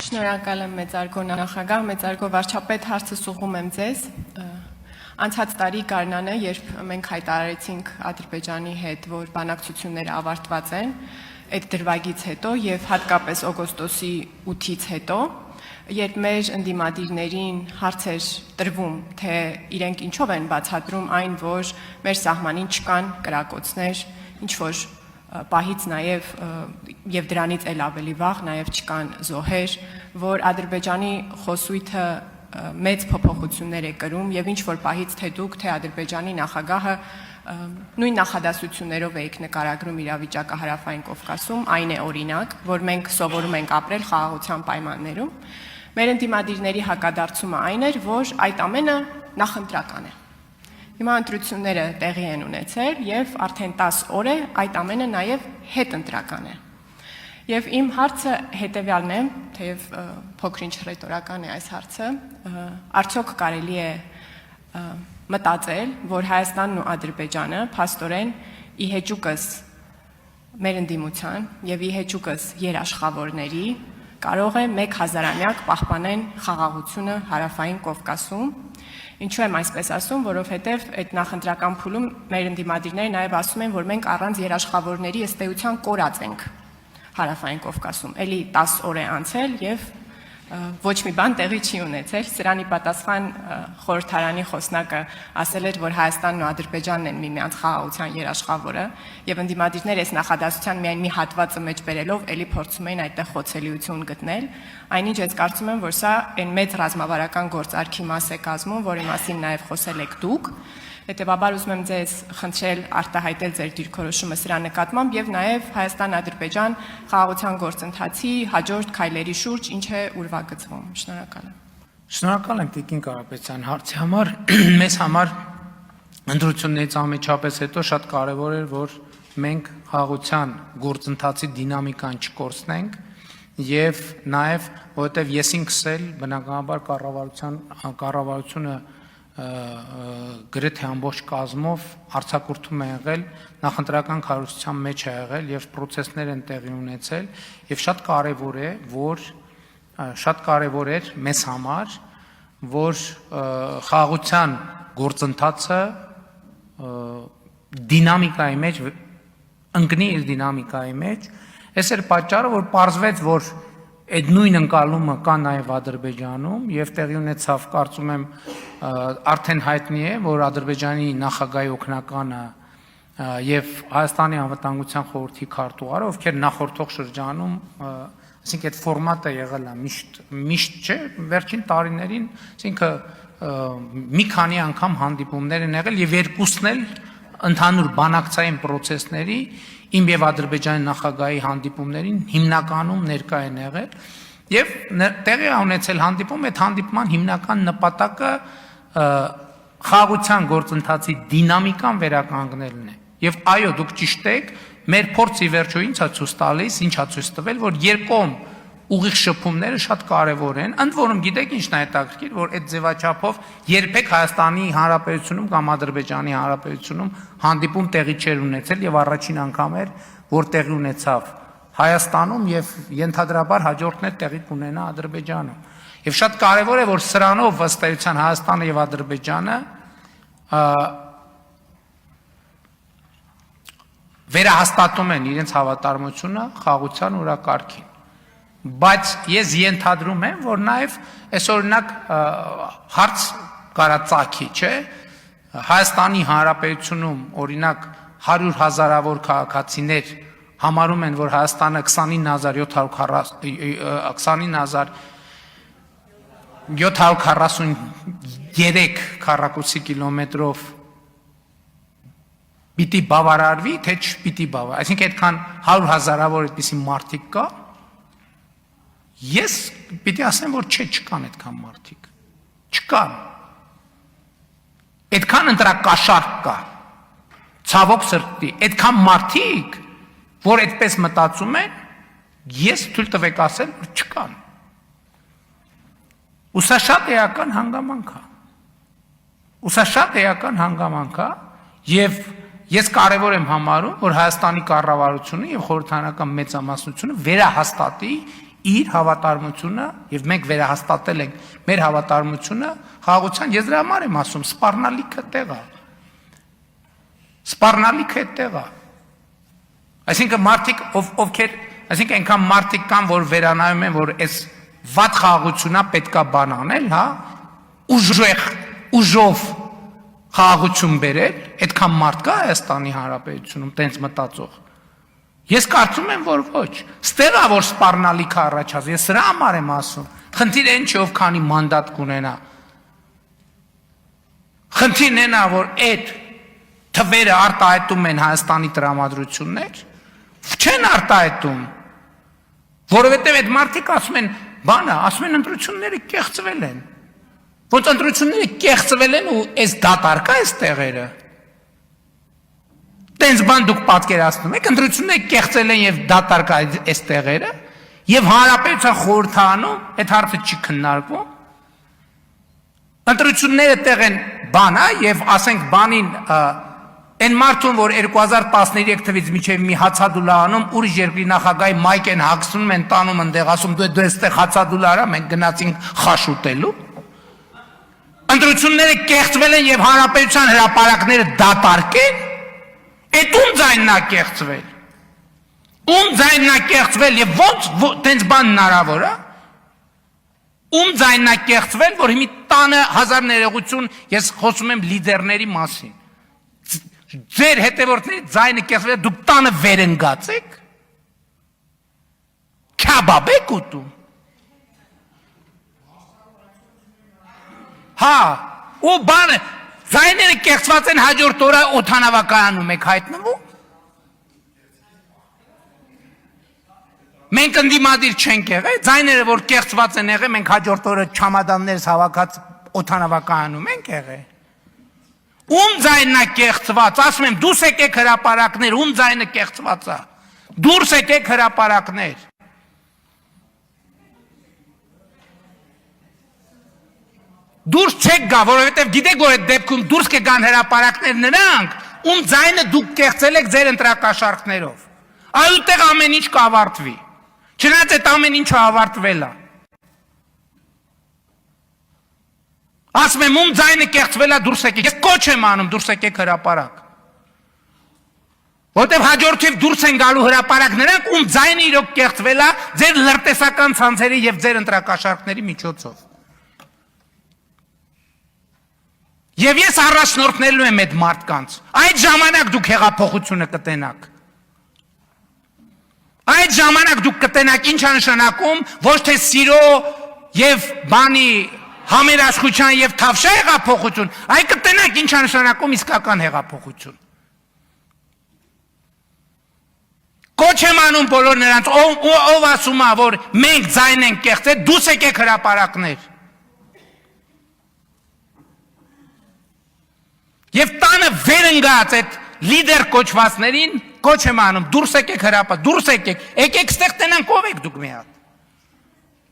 Շնորհակալ եմ մեծարգո նախագահ, մեծարգո վարչապետ, հարցը ուղղում եմ ձեզ։ Անցած տարի գարնանը, երբ մենք հայտարարեցինք Ադրբեջանի հետ, որ բանակցությունները ավարտված են, այդ դրվագից հետո եւ հատկապես օգոստոսի 8-ից հետո, երբ մեր ընդդիմադիրներին հարց էր տրվում, թե իրենք ինչով են բացատրում այն, որ մեր սահմանին չկան կրակոցներ, ինչ որ պահից եւ դրանից էլ ավելի վաղ նաեւ չկան զոհեր, որ Ադրբեջանի խոսույթը մեծ փոփոխություններ է կրում եւ ինչ որ պահից թե դուք, թե Ադրբեջանի նախագահը նույն նախադասություններով եք նկարագրում իրավիճակը Հարավային Կովկասում, այն է օրինակ, որ մենք սովորում ենք ապրել խաղաղության պայմաններում։ Մեր ընդդիմադիրների հակադարձումը այն էր, որ այդ ամենը նախընտրական է։ Հիմա ընտրությունները տեղի են ունեցել եւ արդեն 10 օր է այդ ամենը նաեւ հետընտրական է։ Եվ իմ հարցը հետեւյալն է, թեև փոքրինչ ռետորական է այս հարցը, արդյոք կարելի է մտածել, որ Հայաստանն ու Ադրբեջանը փաստորեն ի հեճուկս մեր ընդդիմության եւ ի հեճուկս երաշխավորների կարող է 1000-ամյակ պահպանեն խաղաղությունը Հարավային Կովկասում։ Ինչու եմ այսպես ասում, որովհետև այդ նախընտրական փուլում մեր ընդդիմադիրները նաև ասում են, որ մենք առանց երաշխավորների ըստ էության կորած ենք Հարավային Կովկասում։ Էլի 10 օր է անցել եւ ոչ մի բան տեղի չի ունեցել։ Սրանի պատասխան խորհրդարանի խոսնակը ասել էր, որ Հայաստանն ու Ադրբեջանն են միմյանց խաղաղության երաշխավորը եւ ընդդիմադիրները այս նախադասության միայն մի հատվածը մեջ բերելով էլի փորձում էին այդտեղ խոցելիություն գտնել։ Այնինչ ես կարծում եմ, որ սա այն մեծ ռազմավարական գործարքի մաս է կազմում, որի մասին նաեւ խոսել եք դուք։ Հետևաբար ուզում եմ ձեզ խնդրել արտահայտել ձեր դիրքորոշումը սրա նկատմամբ եւ նաեւ Հայաստան-Ադրբեջան խաղաղության գործընթացի հաջորդ քայլերի շուրջ ինչ է ուրվագծվում։ Շնորհակալ եմ։ Շնորհակալ եմ Տիկին Կարապետյան հարցի համար։ Մեզ համար ընտրություններից անմիջապես հետո շատ կարեւոր էր, որ մենք խաղաղության գործընթացի դինամիկան չկորցնենք եւ նաեւ որովհետեւ ես ինքս էլ բնականաբար կառավարությունը գրեթե ամբողջ կազմով արձակուրդում է եղել, նախընտրական քարոզության մեջ է եղել եւ process-ներ են տեղի ունեցել եւ շատ կարեւոր էր մեզ համար, որ խաղաղության գործընթացը դինամիկայի մեջ ընկնի իր դինամիկայի մեջ։ Այս էր պատճառը, որ պարզվեց, որ այդ նույն ընկալումը կա նաև Ադրբեջանում եւ տեղի ունեցավ, կարծում եմ, արդեն հայտնի է, որ Ադրբեջանի նախագահի օգնականը եւ Հայաստանի անվտանգության խորհրդի քարտուղարը, ովքեր նախորդող շրջանում, այսինքն այդ ֆորմատը եղել է միշտ չէ, վերջին տարիներին, այսինքն մի քանի անգամ հանդիպումներ են եղել եւ երկուսն էլ ընդհանուր բանակցային process-ների իմ եւ Ադրբեջանի նախագահի հանդիպումներին հիմնականում ներկա են եղել եւ տեղի ունեցել հանդիպում, այդ հանդիպման հիմնական նպատակը խաղաղության գործընթացի դինամիկան վերականգնելն է։ Եվ այո, դուք ճիշտ եք, մեր փորձի վերջո ինչ է ցույց տալիս, ինչ է ցույց տվել, որ երկկողմ ուղիղ շփումները շատ կարևոր են, ընդ որում գիտեք ինչն է հետաքրքիր, որ այդ ձևաչափով երբեք Հայաստանի Հանրապետությունում կամ Ադրբեջանի Հանրապետությունում հանդիպում տեղի չէր ունեցել եւ առաջին անգամ էր, որ տեղի ունեցավ Հայաստանում եւ ենթադրաբար հաջորդն է տեղի կունենա Ադրբեջանում։ Եվ շատ կարևոր է, որ սրանով ըստ էության Հայաստանը եւ Ադրբեջանը վերահաստատում են իրենց հավատարմությունը խաղաղության օրակարգին։ Բայց ես ենթադրում եմ, որ նաև այս օրինակ հարց կարածակի, չէ, Հայաստանի Հանրապետությունում օրինակ 100,000-ավոր քաղաքացիներ համարում են, որ Հայաստանը 29,743 քառակուսի կիլոմետրով պիտի բավարարվի, թե չպիտի բավարարվի, այսինքն այդքան 100,000-ավոր այդպիսի մարդիկ կա։ Ես պիտի ասեմ, որ չկան այդքան մարդիկ, չկան, այդքան ընտրակաշարք կա, ցավոք սրտի, այդքան մարդիկ, որ այդպես մտածում են, ես թույլ տվեք ասել, որ չկան, ու սա շատ էական հանգամանք է, եւ ես կարևոր եմ համարում, որ Հայաստանի կառավարությունը եւ խորհրդարանական մեծամասնությունը վերահաստատի իր հավատարմությունը եւ մենք վերահաստատել ենք մեր հավատարմությունը խաղաղության, ես դրա համար եմ ասում, սպառնալիքը տեղա։ Սպառնալիքը տեղա։ Այսինքն մարդիկ ովքեր, այսինքն այնքան մարդիկ կան, որ վերանայում են, որ այս վատ խաղաղությունա պետքա բան անել, հա, ուժով խաղաղություն բերել, այդքան մարդ կա Հայաստանի Հանրապետությունում, տենց մտածող։ Ես կարծում եմ, որ ոչ։ Ստեղ է, որ սպառնալիքը առաջացած, ես սրա համար եմ ասում։ Խնդիրը այն չէ, ով քանի մանդատ կունենա։ Խնդիրն այն է, որ այդ թվերը արտահայտում են Հայաստանի տրամադրություններ, չեն արտահայտում, որովհետև այդ մարդիկ ասում են, բանը, ասում են ընտրությունները կեղծվել են։ Ոնց ընտրությունները կեղծվել են ու այս դատարկա այս տեղերը։ Տենց բան դուք պատկերացնում եք, ընտրությունները կեղծել են եւ դատարկա այս տեղերը, եւ հանրապետության խորհրդանում այդ հարցը չի քննարկվում։ Ընտրությունները տեղ են բան, եւ ասենք բանին այն մարդուն, որ 2013 թվականից մինչև մի հացադուլա անում, ուրիշ երկրի նախագահի մայք են հագցնում են տանում այնտեղ, ասում դու այստեղ հացադուլա արա, մենք գնացինք խաշ ուտելու։ Ընտրությունները կեղծվել են եւ հանրապետության հրապարակները դատարկեն, այդ ում ձայնն է կեղծվել։ Ում ձայնն է կեղծվել եւ ոնց տենց բան հնարավոր է։ Ում ձայնն է կեղծվել, որ հիմի տանը հազար ներողություն, ես խոսում եմ լիդերների մասին։ Ձեր հետևորդների ձայնը կեղծվել է, դուք տանը վերընկած եք։ Քաբաբ եք ուտում։ Հա, ու բանը, ձայները կեղծված են հաջորդ օրը օդանավակայանում եք հայտնվում։ Մենք ընդդիմադիր չենք եղել, ձայները որ կեղծված են եղել, մենք հաջորդ օրը չամադաններս հավաքած օդանավակայանում ենք եղել։ Ում ձայնն է կեղծված, ասում եմ, դուրս եկեք հրապարակներ, ում ձայնը կեղծված է։ Դուրս եկեք հրապարակներ։ Դուրս չեք գա, որովհետև գիտեք, որ այդ դեպքում դուրս կգան հրապարակներ նրանք, ում ձայնը դուք կեղծել եք ձեր ընտրակաշառքներով։ Այդտեղ ամեն ինչ կավարտվի։ Չնայած այդ ամեն ինչը ավարտվել է։ Ասում եմ, ում ձայնը կեղծվել է, դուրս եկեք։ Ես կոչ եմ անում, դուրս եկեք հրապարակ։ Որտեվ հաջորդիվ դուրս են գալու հրապարակ նրանք, ում ձայնը իրոք կեղծվել է ձեր լրտեսական ցանցերի եւ ձեր ընտրակաշառքների միջոցով։ Եվ ես առաջնորդնելու եմ այդ մարդկանց, այդ ժամանակ դուք հեղափոխությունը կտենաք։ Այդ ժամանակ դուք կտենաք ինչ է նշանակում, ոչ թե սիրո եւ բանի համերաշխության եւ թավշա հեղափոխություն, այլ կտենաք ինչ է նշանակում իսկական հեղափոխություն։ Կոչ եմ անում բոլոր նրանց, ով ասում է, որ մենք ձայն ենք կեղծել, դուս եկեք հրապարակներ։ Եվ տանը վերընկած այդ լիդեր կոչվածներին կոչ եմ անում, դուրս եկեք հրապարակ, դուրս եկեք ստեղ տենանք ով եք դուք մի հատ։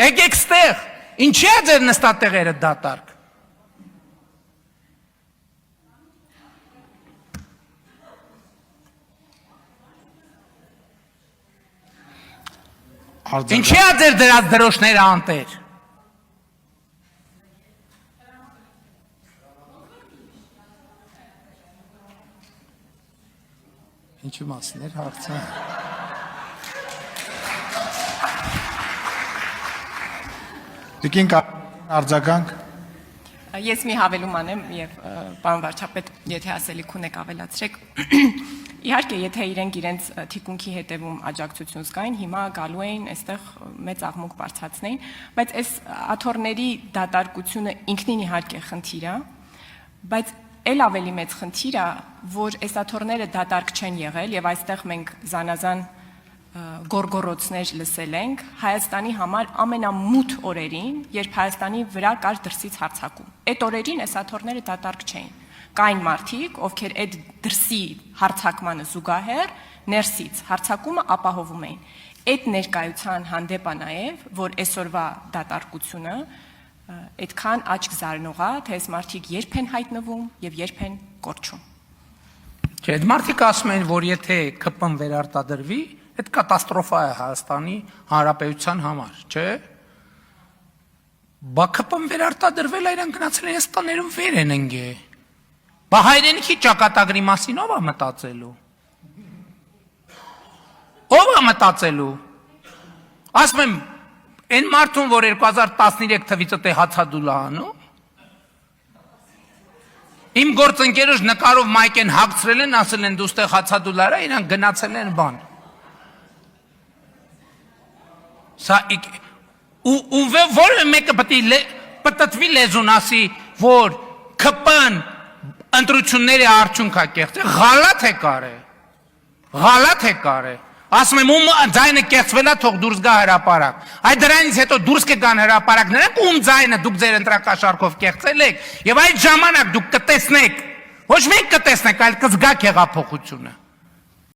Եկեք ստեղ, ինչի է ձեր նստատեղերը դատարկ։ Ինչի է ձեր դրած դրոշները անտեր։ Ինչու մասին էր հարցը։ Տիկին արձագանք։ Ես մի հավելում անեմ եւ պարոն վարչապետ, եթե ասելիք ունեք ավելացրեք։ Իհարկե, եթե իրենց թիկունքի հետևում աջակցություն զգային, հիմա գալու էին այստեղ մեծ աղմուկ բարձրացնեին, բայց այս աթոռների դատարկությունը ինքնին իհարկե խնդիր է, բայց էլ ավելի մեծ խնդիր է, որ այս աթոռները դատարկ չեն եղել եւ այստեղ մենք զանազան գորգորոցներ լսել ենք Հայաստանի համար ամենամութ օրերին, երբ Հայաստանի վրա կար դրսից հարձակում։ Այդ օրերին այս աթոռները դատարկ չէին։ Կային մարդիկ, ովքեր այդ դրսի հարձակմանը զուգահեռ ներսից հարձակումը ապահովում էին։ Այդ ներկայության հանդեպ է նաև, որ այսօրվա դատարկությունը այդքան աչք զարնող է, թե այս մարդիկ երբ են հայտնվում եւ երբ են կորչում։ Չէ, այդ մարդիկ ասում են, որ եթե ԿՊ-ն վերարտադրվի, Այդ կատաստրոֆա է Հայաստանի Հանրապետության համար, չէ՞։ ԲՔՊ-ն վերարտադրվել է, իրենք գնացել են այս տներում վեր են ընկել։ Բա հայրենիքի ճակատագրի մասին ով է մտածելու։ Ով է մտածելու։ Ասում եմ, այն մարդուն, որ 2013 թվից է հացադուլա անում, իմ գործընկերոջ նկարով մայք են հագցրել են, ասել են դու ստեղ հացադուլարա, իրանք գնացել են բան։ Սա ու որը մեկը պտտվի լեզուն ասի, որ ԿՊ-ն ընտրությունների արդյունք է կեղծել, ղալաթ է կարե։ Ասում եմ, ում ձայնը կեղծվել է, թող դուրս գա հրապարակ։ Այդ դրանից հետո դուրս կգան հրապարակ նրանք, ում ձայնը դուք ձեր ընտրակաշառքով կեղծել եք, եւ այդ ժամանակ դուք կտեսնեք, ոչ մենք կտեսնեք, այլ կզգաք հեղափոխությունը։